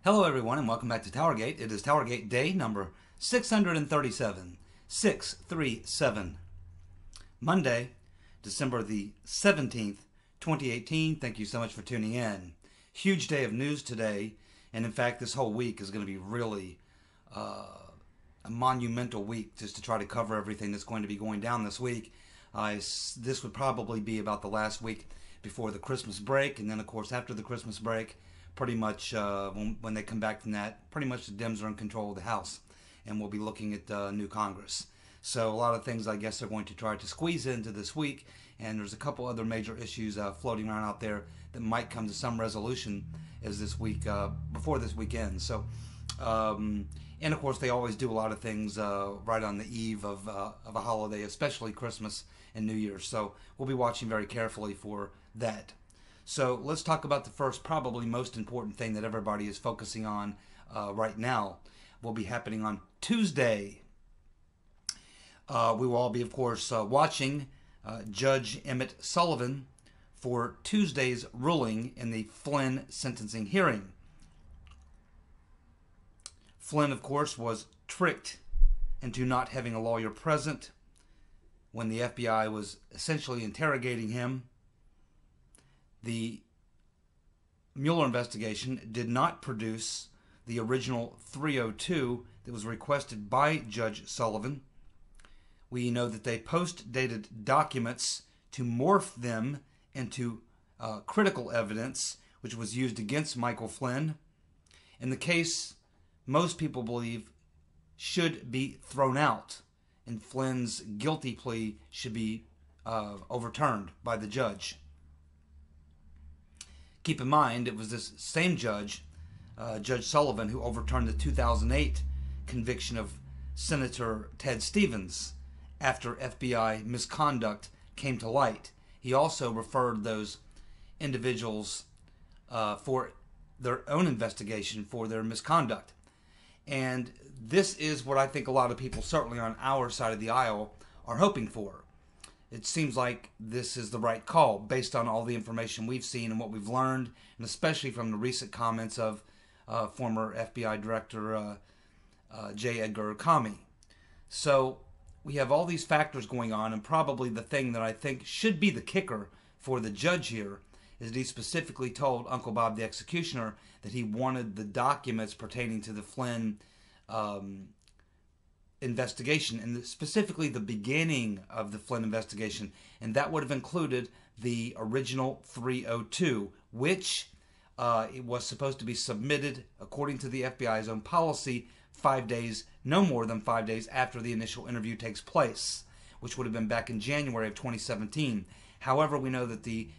Hello everyone and welcome back to TowerGate. It is TowerGate day number 637. 637. Monday, December the 17th, 2018. Thank you so much for tuning in. Huge day of news today, and in fact this whole week is going to be really a monumental week just to try to cover everything that's going to be going down this week. This would probably be about the last week before the Christmas break, and then of course after the Christmas break, pretty much when they come back from that, pretty much the Dems are in control of the House, and we'll be looking at new Congress. So a lot of things I guess they're going to try to squeeze into this week, and there's a couple other major issues floating around out there that might come to some resolution as this week before this weekend. So, and of course they always do a lot of things right on the eve of a holiday, especially Christmas and New Year's. So we'll be watching very carefully for that. So let's talk about the first, probably most important thing that everybody is focusing on right now. Will be happening on Tuesday. We will all be, of course, watching Judge Emmett Sullivan for Tuesday's ruling in the Flynn sentencing hearing. Flynn, of course, was tricked into not having a lawyer present when the FBI was essentially interrogating him. The Mueller investigation did not produce the original 302 that was requested by Judge Sullivan. We know that they post-dated documents to morph them into critical evidence, which was used against Michael Flynn. In the case, most people believe should be thrown out, and Flynn's guilty plea should be overturned by the judge. Keep in mind, it was this same judge, Judge Sullivan, who overturned the 2008 conviction of Senator Ted Stevens after FBI misconduct came to light. He also referred those individuals for their own investigation for their misconduct. And this is what I think a lot of people, certainly on our side of the aisle, are hoping for. It seems like this is the right call based on all the information we've seen and what we've learned, and especially from the recent comments of former FBI Director J. Edgar Comey. So we have all these factors going on, and probably the thing that I think should be the kicker for the judge here is that he specifically told Uncle Bob the executioner that he wanted the documents pertaining to the Flynn investigation, and specifically the beginning of the Flynn investigation, and that would have included the original 302, which it was supposed to be submitted according to the FBI's own policy 5 days, no more than 5 days after the initial interview takes place, which would have been back in January of 2017. However, we know that the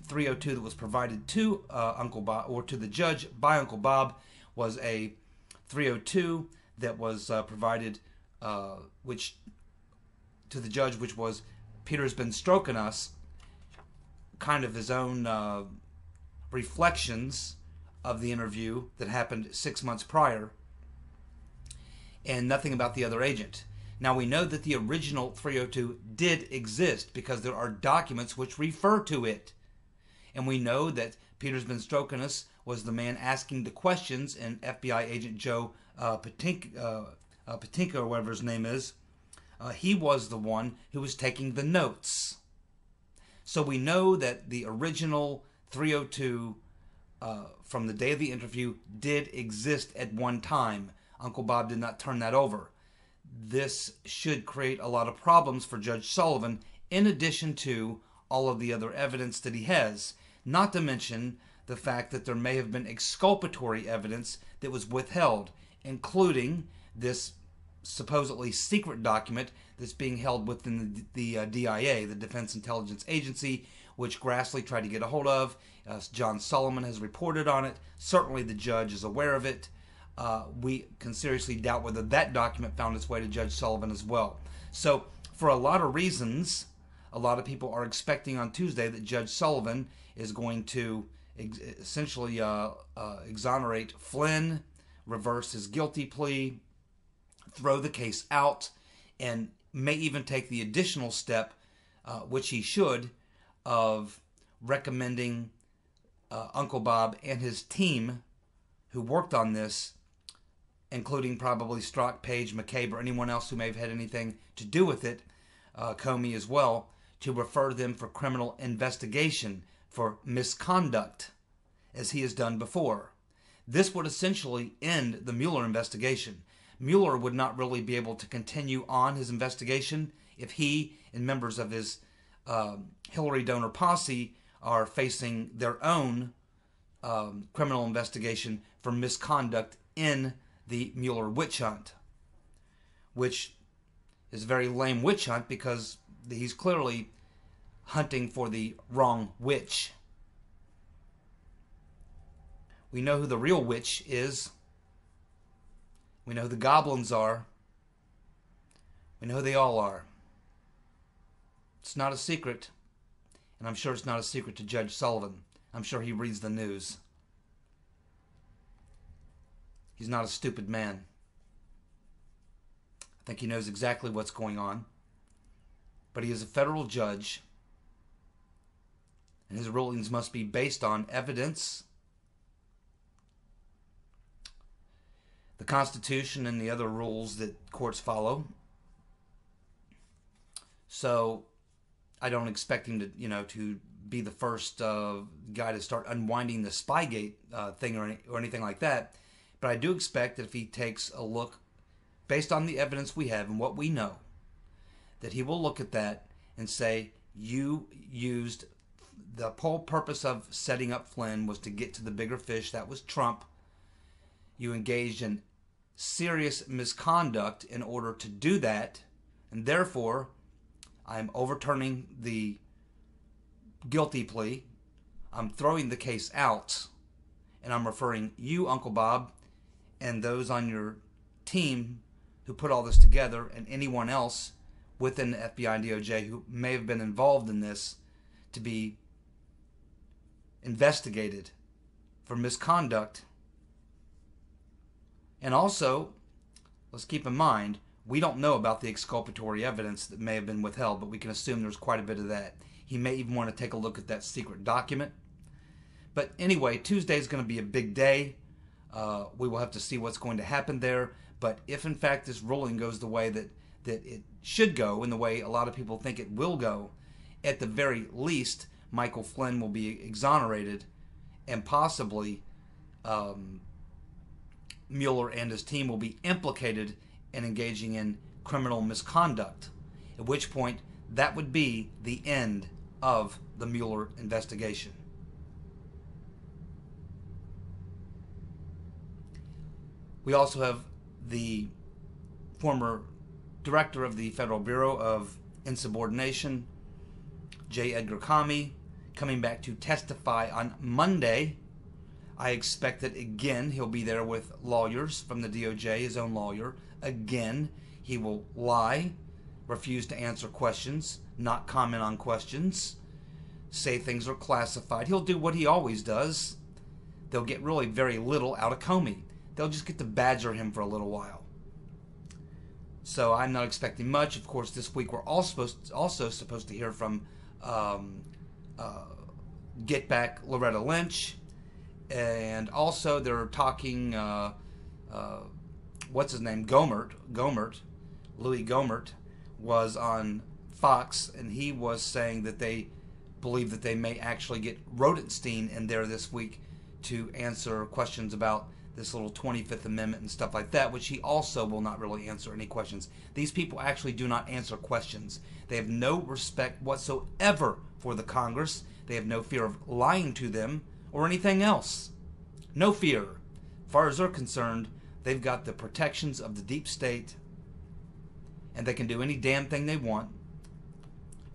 302 that was provided to Uncle Bob, or to the judge by Uncle Bob, was a 302 that was provided which to the judge, which was Peter's been stroking us, kind of his own reflections of the interview that happened 6 months prior, and nothing about the other agent. Now we know that the original 302 did exist because there are documents which refer to it, and we know that Peter's been stroking us was the man asking the questions, and FBI agent Joe Patinka, or whatever his name is, he was the one who was taking the notes. So we know that the original 302 from the day of the interview did exist at one time. Uncle Bob did not turn that over. This should create a lot of problems for Judge Sullivan, in addition to all of the other evidence that he has, not to mention the fact that there may have been exculpatory evidence that was withheld, including this supposedly secret document that's being held within the DIA, the Defense Intelligence Agency, which Grassley tried to get a hold of. John Solomon has reported on it. Certainly the judge is aware of it. We can seriously doubt whether that document found its way to Judge Sullivan as well. So for a lot of reasons, a lot of people are expecting on Tuesday that Judge Sullivan is going to essentially exonerate Flynn, reverse his guilty plea, throw the case out, and may even take the additional step, which he should, of recommending Uncle Bob and his team who worked on this, including probably Strzok, Page, McCabe, or anyone else who may have had anything to do with it, Comey as well, to refer them for criminal investigation for misconduct, as he has done before. This would essentially end the Mueller investigation. Mueller would not really be able to continue on his investigation if he and members of his Hillary donor posse are facing their own criminal investigation for misconduct in the Mueller witch hunt, which is a very lame witch hunt because he's clearly hunting for the wrong witch. We know who the real witch is. We know who the goblins are. We know who they all are. It's not a secret. And I'm sure it's not a secret to Judge Sullivan. I'm sure he reads the news. He's not a stupid man. I think he knows exactly what's going on. But he is a federal judge. And his rulings must be based on evidence, the Constitution, and the other rules that courts follow. So I don't expect him to, to be the first guy to start unwinding the Spygate thing or anything like that. But I do expect that if he takes a look, based on the evidence we have and what we know, that he will look at that and say, you used, the whole purpose of setting up Flynn was to get to the bigger fish. That was Trump. You engaged in serious misconduct in order to do that, and therefore I'm overturning the guilty plea. I'm throwing the case out, and I'm referring you, Uncle Bob, and those on your team who put all this together, and anyone else within the FBI and DOJ who may have been involved in this, to be investigated for misconduct. And also, let's keep in mind, we don't know about the exculpatory evidence that may have been withheld, but we can assume there's quite a bit of that. He may even want to take a look at that secret document. But anyway, Tuesday is going to be a big day. We will have to see what's going to happen there. But if in fact this ruling goes the way that it should go, and the way a lot of people think it will go, at the very least, Michael Flynn will be exonerated, and possibly Mueller and his team will be implicated in engaging in criminal misconduct, at which point that would be the end of the Mueller investigation. We also have the former director of the Federal Bureau of Insubordination, J. Edgar Comey, coming back to testify on Monday. I expect that again he'll be there with lawyers from the DOJ, his own lawyer. Again, he will lie, refuse to answer questions, not comment on questions, say things are classified. He'll do what he always does. They'll get really very little out of Comey. They'll just get to badger him for a little while. So I'm not expecting much. Of course, this week we're also supposed to hear from Get Back Loretta Lynch. And also they're talking, what's his name, Louis Gohmert was on Fox, and he was saying that they believe that they may actually get Rodenstein in there this week to answer questions about this little 25th Amendment and stuff like that, which he also will not really answer any questions. These people actually do not answer questions. They have no respect whatsoever for the Congress. They have no fear of lying to them or anything else. No fear. As far as they're concerned, they've got the protections of the deep state, and they can do any damn thing they want,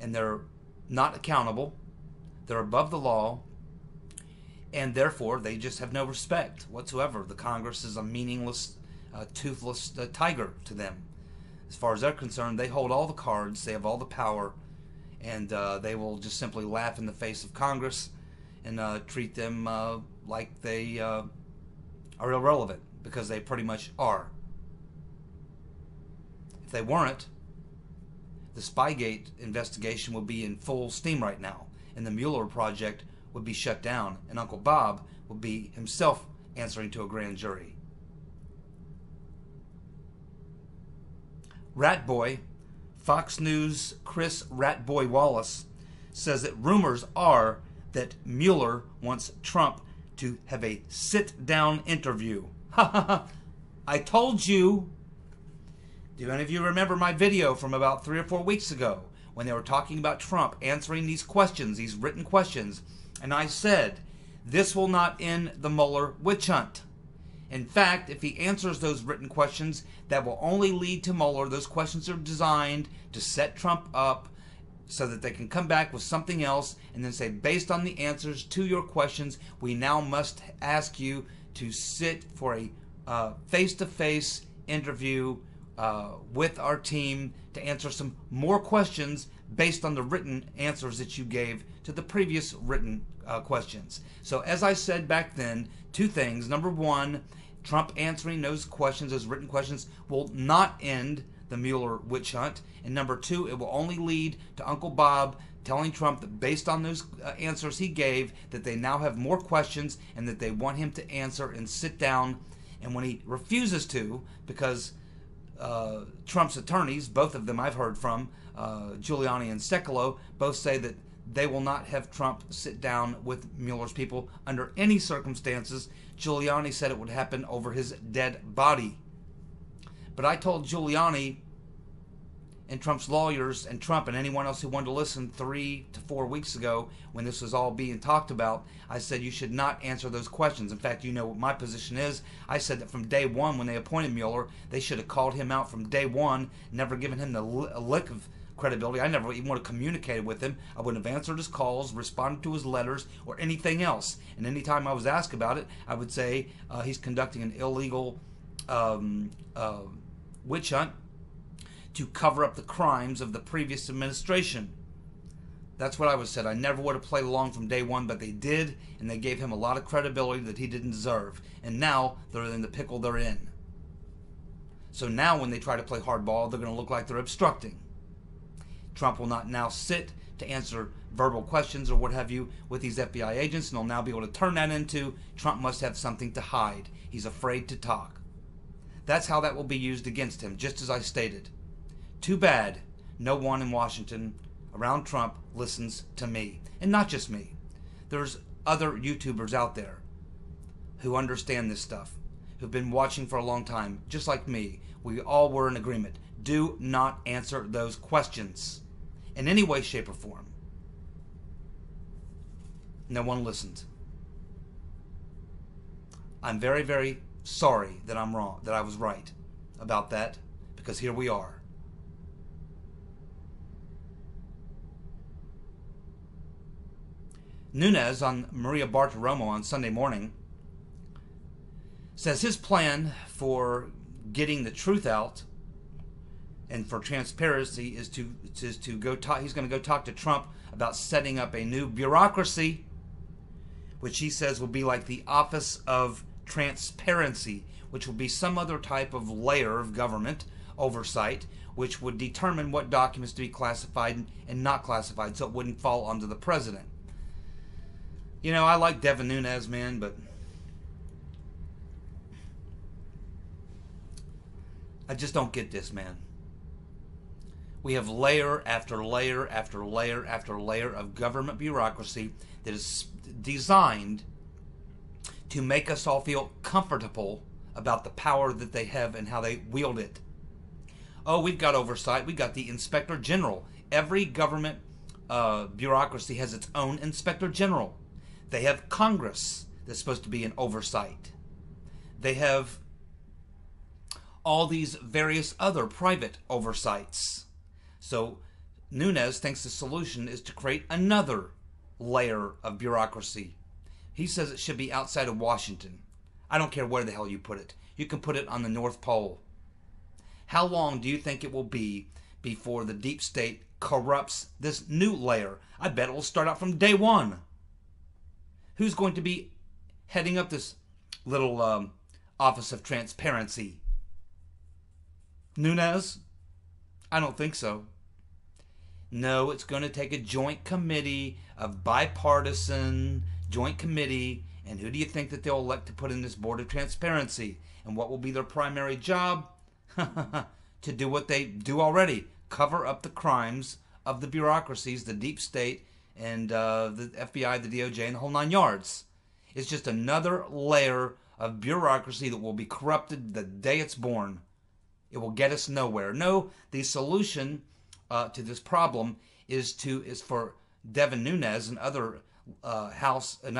and they're not accountable. They're above the law, and therefore they just have no respect whatsoever. The Congress is a meaningless, toothless tiger to them. As far as they're concerned, they hold all the cards, they have all the power, and they will just simply laugh in the face of Congress and treat them like they are irrelevant, because they pretty much are. If they weren't, the Spygate investigation would be in full steam right now, and the Mueller project would be shut down, and Uncle Bob would be himself answering to a grand jury. Ratboy, Fox News' Chris Ratboy Wallace, says that rumors are that Mueller wants Trump to have a sit-down interview. Ha ha ha. I told you. Do any of you remember my video from about 3 or 4 weeks ago when they were talking about Trump answering these questions, these written questions? And I said, this will not end the Mueller witch hunt. In fact, if he answers those written questions, that will only lead to Mueller. Those questions are designed to set Trump up so that they can come back with something else and then say, based on the answers to your questions, we now must ask you to sit for a face-to-face interview with our team to answer some more questions based on the written answers that you gave to the previous written questions. So as I said back then, 2 things. Number 1, Trump answering those questions, those written questions, will not end the Mueller witch hunt. And number 2, it will only lead to Uncle Bob telling Trump that based on those answers he gave, that they now have more questions and that they want him to answer and sit down. And when he refuses to, because Trump's attorneys, both of them I've heard from, Giuliani and Sekulow, both say that they will not have Trump sit down with Mueller's people under any circumstances. Giuliani said it would happen over his dead body. But I told Giuliani and Trump's lawyers and Trump and anyone else who wanted to listen 3 to 4 weeks ago when this was all being talked about, I said you should not answer those questions. In fact, you know what my position is. I said that from day one when they appointed Mueller, they should have called him out from day one, never given him a lick of credibility. I never even would have communicated with him. I wouldn't have answered his calls, responded to his letters, or anything else. And anytime I was asked about it, I would say he's conducting an illegal witch hunt to cover up the crimes of the previous administration. That's what I would have said. I never would have played along from day one, but they did, and they gave him a lot of credibility that he didn't deserve. And now they're in the pickle they're in. So now when they try to play hardball, they're going to look like they're obstructing. Trump will not now sit to answer verbal questions or what have you with these FBI agents, and they'll now be able to turn that into Trump must have something to hide. He's afraid to talk. That's how that will be used against him, just as I stated. Too bad no one in Washington around Trump listens to me. And not just me. There's other YouTubers out there who understand this stuff, who've been watching for a long time, just like me. We all were in agreement. Do not answer those questions in any way, shape, or form. No one listened. I'm very, very sorry that I'm wrong, that I was right about that, because here we are. Nunez on Maria Bartiromo on Sunday morning says his plan for getting the truth out and for transparency is to go talk. He's going to go talk to Trump about setting up a new bureaucracy, which he says will be like the Office of Transparency, which will be some other type of layer of government oversight, which would determine what documents to be classified and not classified, so it wouldn't fall onto the president. You know, I like Devin Nunez, man, but I just don't get this, man. We have layer after layer after layer after layer of government bureaucracy that is designed to make us all feel comfortable about the power that they have and how they wield it. Oh, we've got oversight. We've got the Inspector General. Every government bureaucracy has its own Inspector General. They have Congress that's supposed to be an oversight. They have all these various other private oversights. So Nunez thinks the solution is to create another layer of bureaucracy. He says it should be outside of Washington. I don't care where the hell you put it. You can put it on the North Pole. How long do you think it will be before the deep state corrupts this new layer? I bet it will start out from day one. Who's going to be heading up this little Office of Transparency? Nunez? I don't think so. No, it's going to take a joint committee of bipartisan joint committee, And who do you think that they'll elect to put in this board of transparency? And what will be their primary job? To do what they do already. Cover up the crimes of the bureaucracies, the deep state, and the FBI, the DOJ, and the whole 9 yards. It's just another layer of bureaucracy that will be corrupted the day it's born. It will get us nowhere. No, the solution to this problem is for Devin Nunez and other House and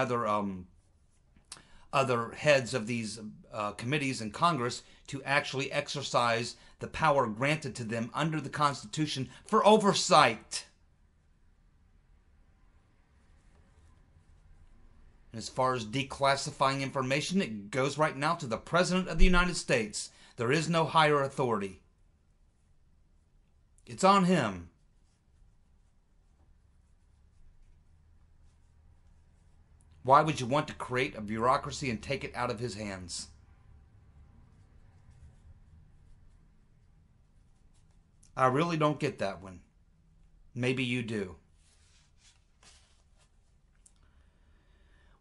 other heads of these committees in Congress to actually exercise the power granted to them under the Constitution for oversight. And as far as declassifying information, it goes right now to the President of the United States. There is no higher authority. It's on him. Why would you want to create a bureaucracy and take it out of his hands? I really don't get that one. Maybe you do.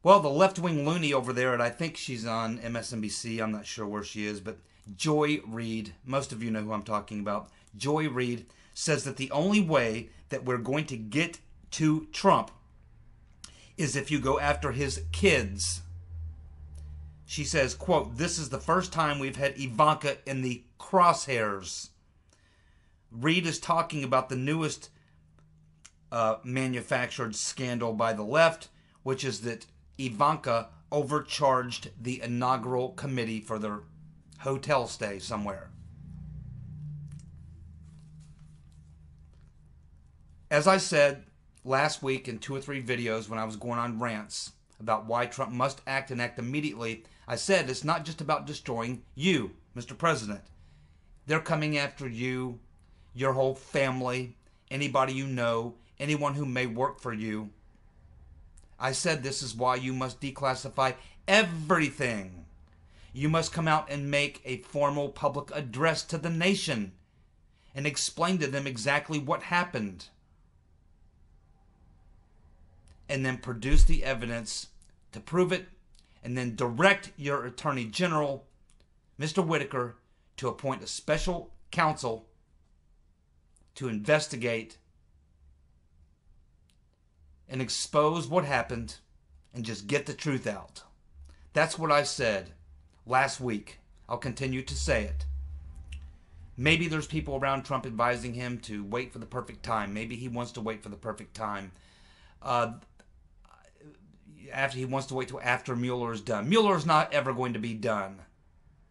Well, the left-wing loony over there, and I think she's on MSNBC, I'm not sure where she is, but Joy Reid, most of you know who I'm talking about, Joy Reid says that the only way that we're going to get to Trump is if you go after his kids. She says, quote, "This is the first time we've had Ivanka in the crosshairs." Reid is talking about the newest manufactured scandal by the left, which is that Ivanka overcharged the inaugural committee for their hotel stay somewhere. As I said last week in 2 or 3 videos when I was going on rants about why Trump must act and act immediately, I said it's not just about destroying you, Mr. President. They're coming after you, your whole family, anybody you know, anyone who may work for you. I said this is why you must declassify everything. You must come out and make a formal public address to the nation and explain to them exactly what happened. And then produce the evidence to prove it, and then direct your Attorney General, Mr. Whitaker, to appoint a special counsel to investigate and expose what happened and just get the truth out. That's what I said last week. I'll continue to say it. Maybe there's people around Trump advising him to wait for the perfect time. Maybe he wants to wait for the perfect time. After he wants to wait till after Mueller is done. Mueller is not ever going to be done.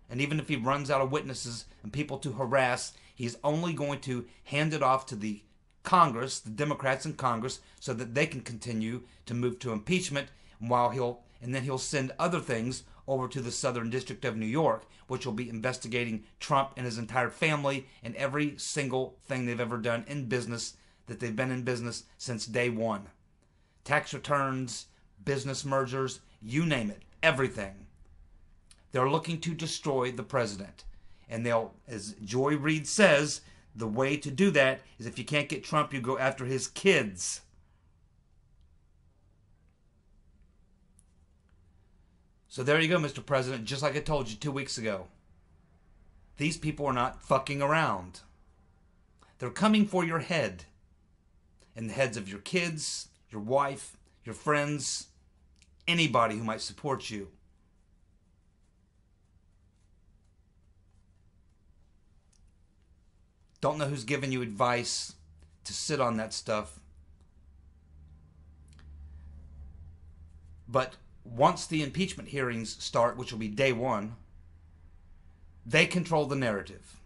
And even if he runs out of witnesses and people to harass, he's only going to hand it off to the Congress, the Democrats in Congress, so that they can continue to move to impeachment, and then he'll send other things over to the Southern District of New York, which will be investigating Trump and his entire family and every single thing they've ever done in business, that they've been in business since day one. Tax returns, business mergers, you name it, everything. They're looking to destroy the president. And they'll, as Joy Reid says, the way to do that is if you can't get Trump, you go after his kids. So there you go, Mr. President, just like I told you 2 weeks ago. These people are not fucking around. They're coming for your head. And the heads of your kids, your wife, your friends, anybody who might support you. Don't know who's giving you advice to sit on that stuff. But once the impeachment hearings start, which will be day one, they control the narrative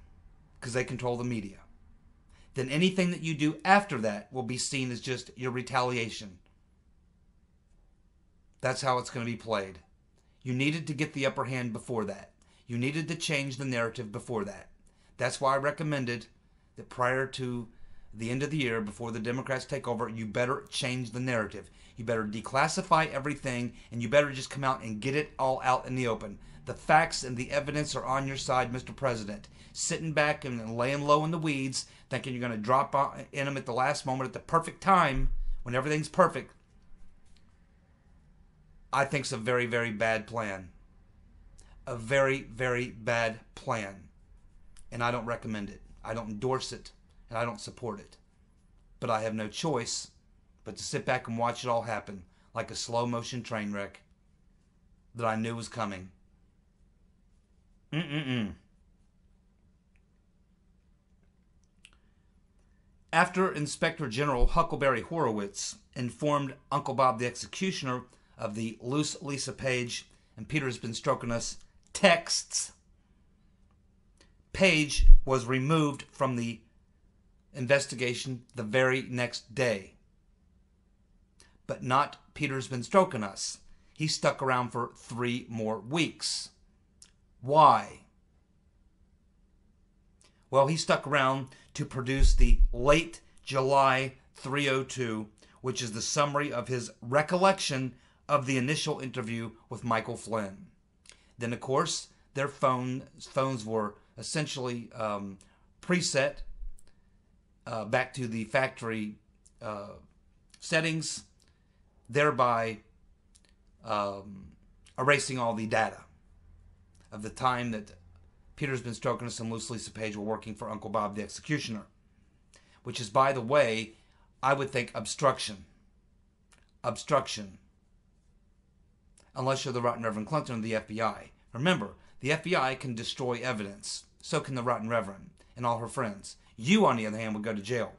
because they control the media. Then anything that you do after that will be seen as just your retaliation. That's how it's going to be played. You needed to get the upper hand before that. You needed to change the narrative before that. That's why I recommended that prior to the end of the year, before the Democrats take over, you better change the narrative. You better declassify everything, and you better just come out and get it all out in the open. The facts and the evidence are on your side, Mr. President. Sitting back and laying low in the weeds, thinking you're going to drop in them at the last moment, at the perfect time, when everything's perfect. I think it's a very, very bad plan. A very, very bad plan. And I don't recommend it. I don't endorse it. And I don't support it. But I have no choice but to sit back and watch it all happen like a slow motion train wreck that I knew was coming. After Inspector General Huckleberry Horowitz informed Uncle Bob the Executioner of the loose Lisa Page and Peter's been stroking us texts, Page was removed from the investigation the very next day. But not Peter's been stroking us. He stuck around for 3 more weeks. Why? Well, he stuck around to produce the late July 302, which is the summary of his recollection of the initial interview with Michael Flynn. Then, of course, their phones were essentially preset back to the factory settings, thereby erasing all the data of the time that Peter's been stroking us and Loose Lisa Page were working for Uncle Bob the Executioner, which is, by the way, I would think obstruction. Obstruction. Unless you're the Rotten Reverend Clinton of the FBI. Remember, the FBI can destroy evidence. So can the Rotten Reverend and all her friends. You, on the other hand, would go to jail.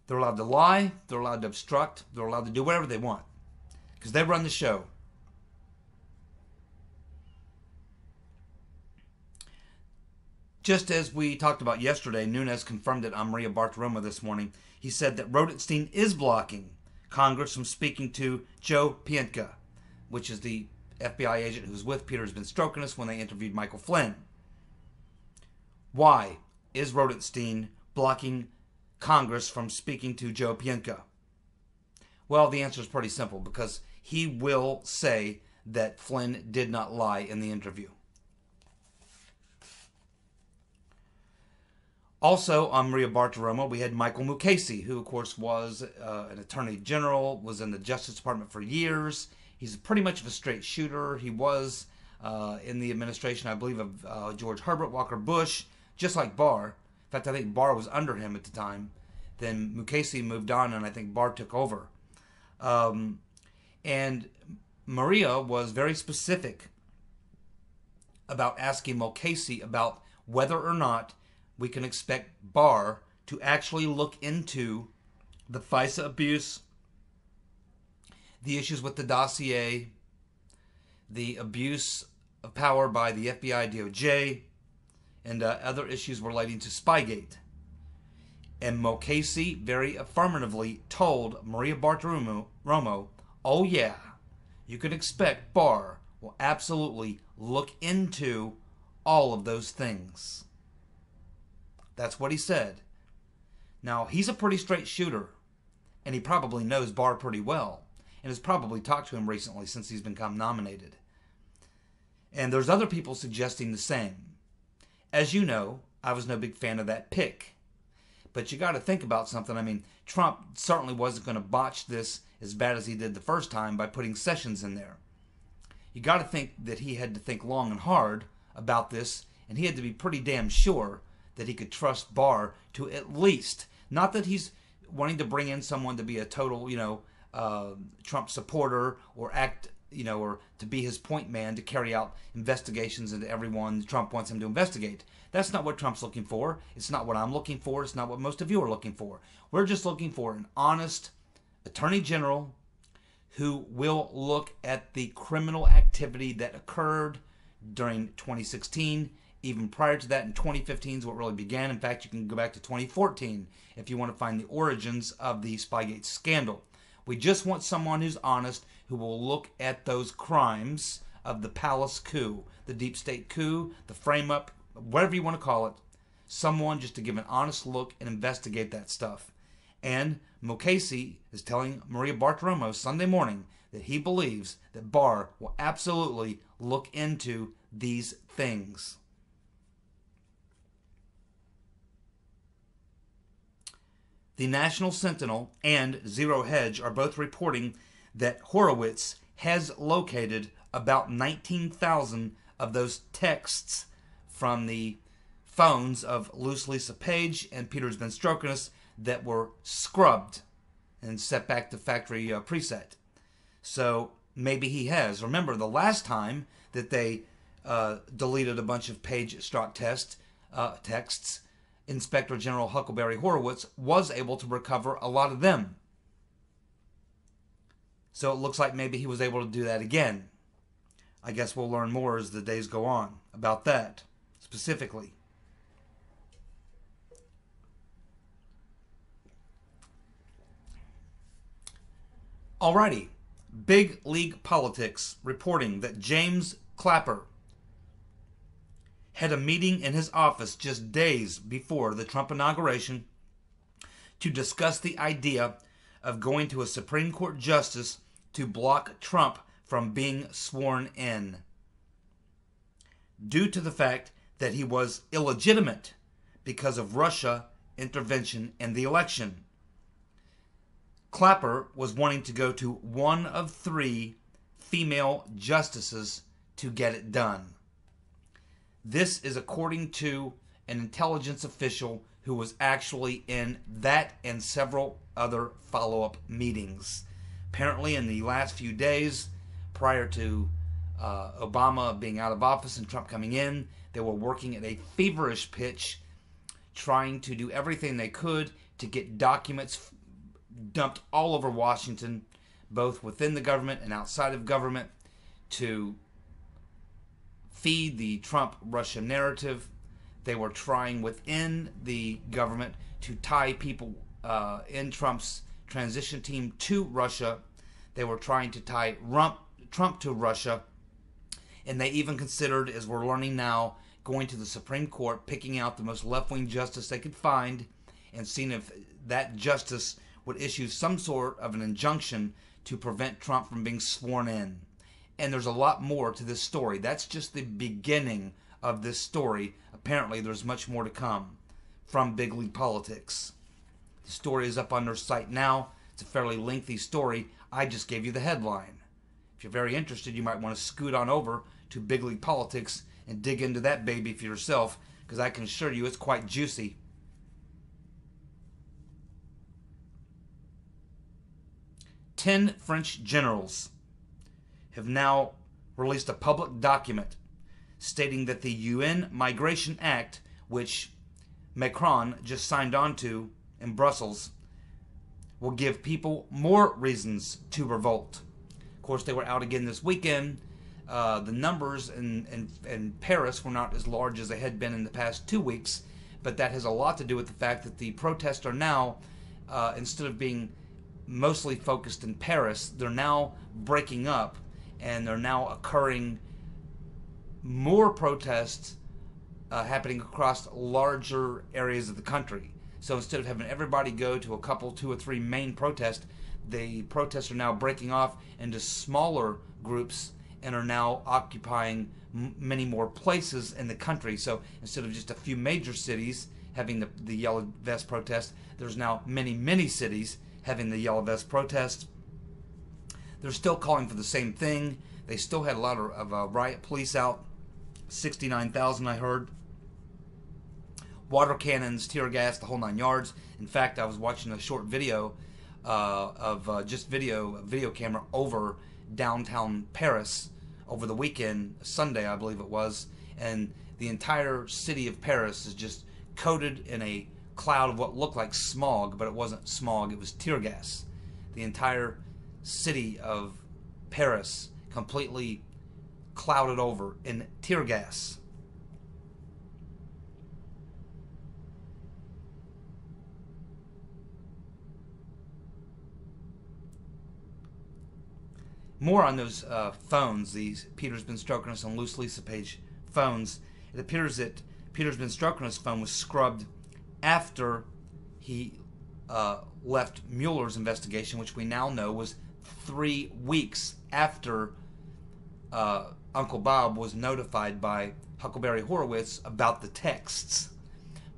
They're allowed to lie. They're allowed to obstruct. They're allowed to do whatever they want. Because they run the show. Just as we talked about yesterday, Nunez confirmed it on Maria Bartiromo this morning. He said that Rodenstein is blocking Congress from speaking to Joe Pientka, which is the FBI agent who was with Peter's been stroking us when they interviewed Michael Flynn. Why is Rodenstein blocking Congress from speaking to Joe Pientka? Well, the answer is pretty simple, because he will say that Flynn did not lie in the interview. Also, on Maria Bartiromo, we had Michael Mukasey, who, of course, was an attorney general, was in the Justice Department for years. He's pretty much of a straight shooter. He was in the administration, I believe, of George Herbert Walker Bush, just like Barr. In fact, I think Barr was under him at the time. Then Mukasey moved on, and I think Barr took over. And Maria was very specific about asking Mukasey about whether or not we can expect Barr to actually look into the FISA abuse, the issues with the dossier, the abuse of power by the FBI, DOJ, and other issues relating to Spygate. And Mukasey very affirmatively told Maria Bartiromo, oh yeah, you can expect Barr will absolutely look into all of those things. That's what he said. Now, he's a pretty straight shooter, and he probably knows Barr pretty well, and has probably talked to him recently since he's become nominated. And there's other people suggesting the same. As you know, I was no big fan of that pick. But you got to think about something. I mean, Trump certainly wasn't going to botch this as bad as he did the first time by putting Sessions in there. You got to think that he had to think long and hard about this, and he had to be pretty damn sure that he could trust Barr to at least, not that he's wanting to bring in someone to be a total, Trump supporter or act, or to be his point man to carry out investigations into everyone Trump wants him to investigate. That's not what Trump's looking for. It's not what I'm looking for. It's not what most of you are looking for. We're just looking for an honest attorney general who will look at the criminal activity that occurred during 2016. Even prior to that, in 2015 is what really began. In fact, you can go back to 2014 if you want to find the origins of the Spygate scandal. We just want someone who's honest, who will look at those crimes of the palace coup, the deep state coup, the frame-up, whatever you want to call it. Someone just to give an honest look and investigate that stuff. And Mukasey is telling Maria Bartiromo Sunday morning that he believes that Barr will absolutely look into these things. The National Sentinel and Zero Hedge are both reporting that Horowitz has located about 19,000 of those texts from the phones of Loose Lisa Page and Peter Benstrokinus that were scrubbed and set back to factory preset. So maybe he has. Remember, the last time that they deleted a bunch of Page Strzok texts, Inspector General Huckleberry Horowitz was able to recover a lot of them. So it looks like maybe he was able to do that again. I guess we'll learn more as the days go on about that specifically. Alrighty, Big League Politics reporting that James Clapper had a meeting in his office just days before the Trump inauguration to discuss the idea of going to a Supreme Court justice to block Trump from being sworn in, due to the fact that he was illegitimate because of Russia intervention in the election. Clapper was wanting to go to one of 3 female justices to get it done. This is according to an intelligence official who was actually in that and several other follow-up meetings. Apparently in the last few days prior to Obama being out of office and Trump coming in, they were working at a feverish pitch trying to do everything they could to get documents dumped all over Washington, both within the government and outside of government, to feed the Trump-Russia narrative. They were trying within the government to tie people in Trump's transition team to Russia. They were trying to tie Trump to Russia. And they even considered, as we're learning now, going to the Supreme Court, picking out the most left-wing justice they could find, and seeing if that justice would issue some sort of an injunction to prevent Trump from being sworn in. And there's a lot more to this story. That's just the beginning of this story. Apparently, there's much more to come from Big League Politics. The story is up on their site now. It's a fairly lengthy story. I just gave you the headline. If you're very interested, you might want to scoot on over to Big League Politics and dig into that baby for yourself, because I can assure you it's quite juicy. Ten French generals have now released a public document stating that the UN Migration Act, which Macron just signed on to in Brussels, will give people more reasons to revolt. Of course, they were out again this weekend. The numbers in Paris were not as large as they had been in the past 2 weeks, but that has a lot to do with the fact that the protests are now, instead of being mostly focused in Paris, they're now breaking up, and they're now occurring more protests happening across larger areas of the country. So instead of having everybody go to a couple, 2 or 3 main protests, the protests are now breaking off into smaller groups and are now occupying many more places in the country. So instead of just a few major cities having the Yellow Vest protest, there's now many cities having the Yellow Vest protest. They're still calling for the same thing. They still had a lot of riot police out, 69,000 I heard. Water cannons, tear gas, the whole 9 yards. In fact, I was watching a short video of just video camera over downtown Paris over the weekend, Sunday I believe it was, and the entire city of Paris is just coated in a cloud of what looked like smog, but it wasn't smog, it was tear gas. The entire city of Paris completely clouded over in tear gas. More on those phones, these Peter Benstrokinus and Loose Lisa Page phones. It appears that Peter Benstrokinus' phone was scrubbed after he left Mueller's investigation, which we now know was 3 weeks after Uncle Bob was notified by Huckleberry Horowitz about the texts.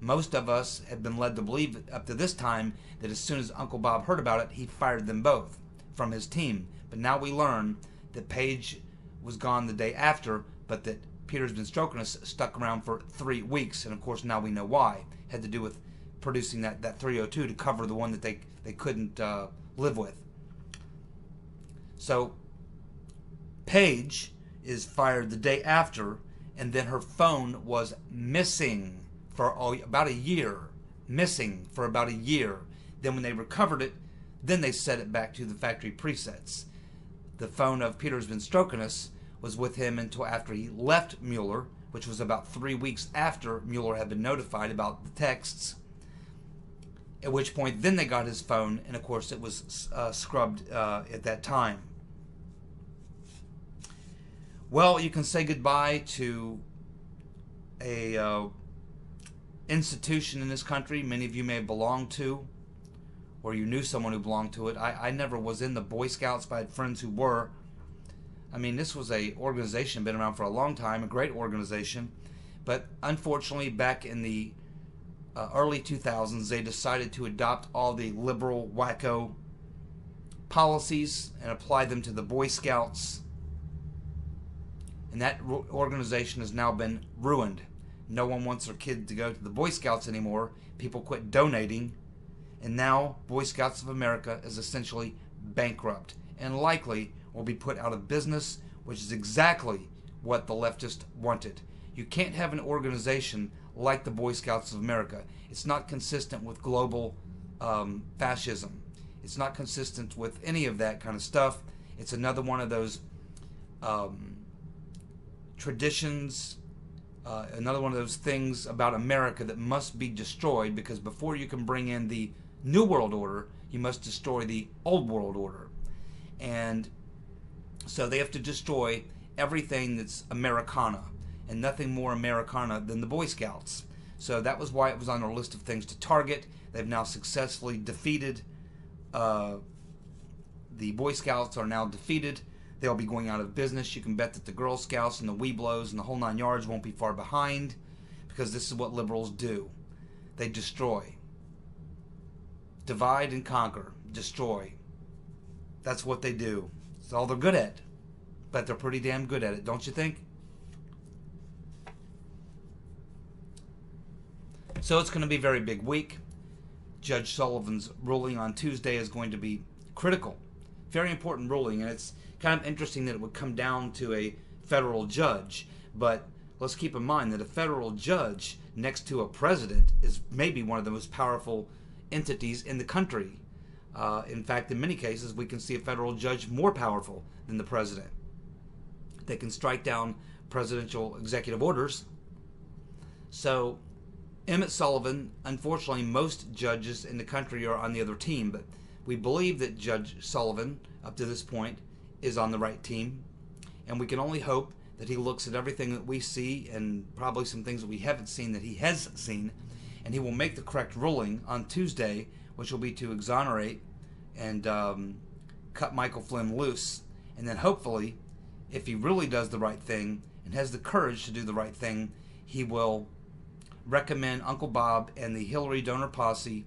Most of us had been led to believe up to this time that as soon as Uncle Bob heard about it, he fired them both from his team. But now we learn that Page was gone the day after, but that Peter's been stroking us stuck around for 3 weeks. And of course now we know why. It had to do with producing that 302 to cover the one that they couldn't live with. So Page is fired the day after, and then her phone was missing for about a year. Missing for about a year. Then when they recovered it, then they set it back to the factory presets. The phone of Peter's been stroking us was with him until after he left Mueller, which was about 3 weeks after Mueller had been notified about the texts. At which point, then they got his phone, and of course it was scrubbed at that time. Well, you can say goodbye to a institution in this country many of you may have belonged to, or you knew someone who belonged to it. I never was in the Boy Scouts, but I had friends who were. I mean, this was a organization been around for a long time, a great organization, but unfortunately back in the early 2000s they decided to adopt all the liberal wacko policies and apply them to the Boy Scouts, and that organization has now been ruined. No one wants their kid to go to the Boy Scouts anymore. People quit donating, and now Boy Scouts of America is essentially bankrupt and likely will be put out of business, which is exactly what the leftists wanted. You can't have an organization like the Boy Scouts of America. It's not consistent with global fascism. It's not consistent with any of that kind of stuff. It's another one of those traditions, another one of those things about America that must be destroyed, because before you can bring in the New World Order, you must destroy the Old World Order. And so they have to destroy everything that's Americana, and nothing more Americana than the Boy Scouts. So that was why it was on our list of things to target. They've now successfully defeated, the Boy Scouts are now defeated. They'll be going out of business. You can bet that the Girl Scouts and the Weeblos and the whole 9 yards won't be far behind, because this is what liberals do. They destroy. Divide and conquer. Destroy. That's what they do. It's all they're good at. But they're pretty damn good at it, don't you think? So it's going to be a very big week. Judge Sullivan's ruling on Tuesday is going to be critical. Very important ruling, and it's kind of interesting that it would come down to a federal judge. But let's keep in mind that a federal judge next to a president is maybe one of the most powerful entities in the country. In fact, in many cases, we can see a federal judge more powerful than the president. They can strike down presidential executive orders. So Emmett Sullivan, unfortunately, most judges in the country are on the other team, but we believe that Judge Sullivan, up to this point, is on the right team, and we can only hope that he looks at everything that we see, and probably some things that we haven't seen that he has seen, and he will make the correct ruling on Tuesday, which will be to exonerate and cut Michael Flynn loose. And then hopefully, if he really does the right thing and has the courage to do the right thing, he will recommend Uncle Bob and the Hillary donor posse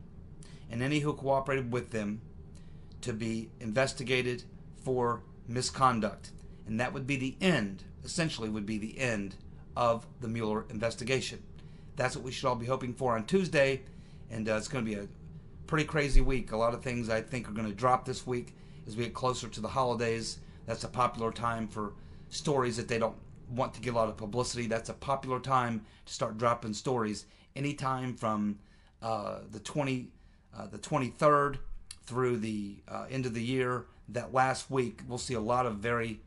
and any who cooperated with them to be investigated for misconduct. And that would be the end, essentially would be the end of the Mueller investigation. That's what we should all be hoping for on Tuesday, and it's going to be a pretty crazy week. A lot of things I think are going to drop this week as we get closer to the holidays. That's a popular time for stories that they don't want to get a lot of publicity. That's a popular time to start dropping stories. Anytime from the 23rd through the end of the year, that last week, we'll see a lot of very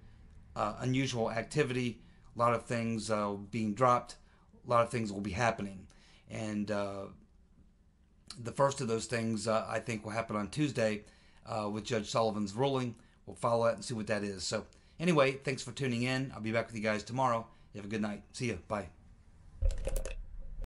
unusual activity, a lot of things being dropped, a lot of things will be happening. And the first of those things, I think, will happen on Tuesday with Judge Sullivan's ruling. We'll follow that and see what that is. So anyway, thanks for tuning in. I'll be back with you guys tomorrow. You have a good night. See you. Bye.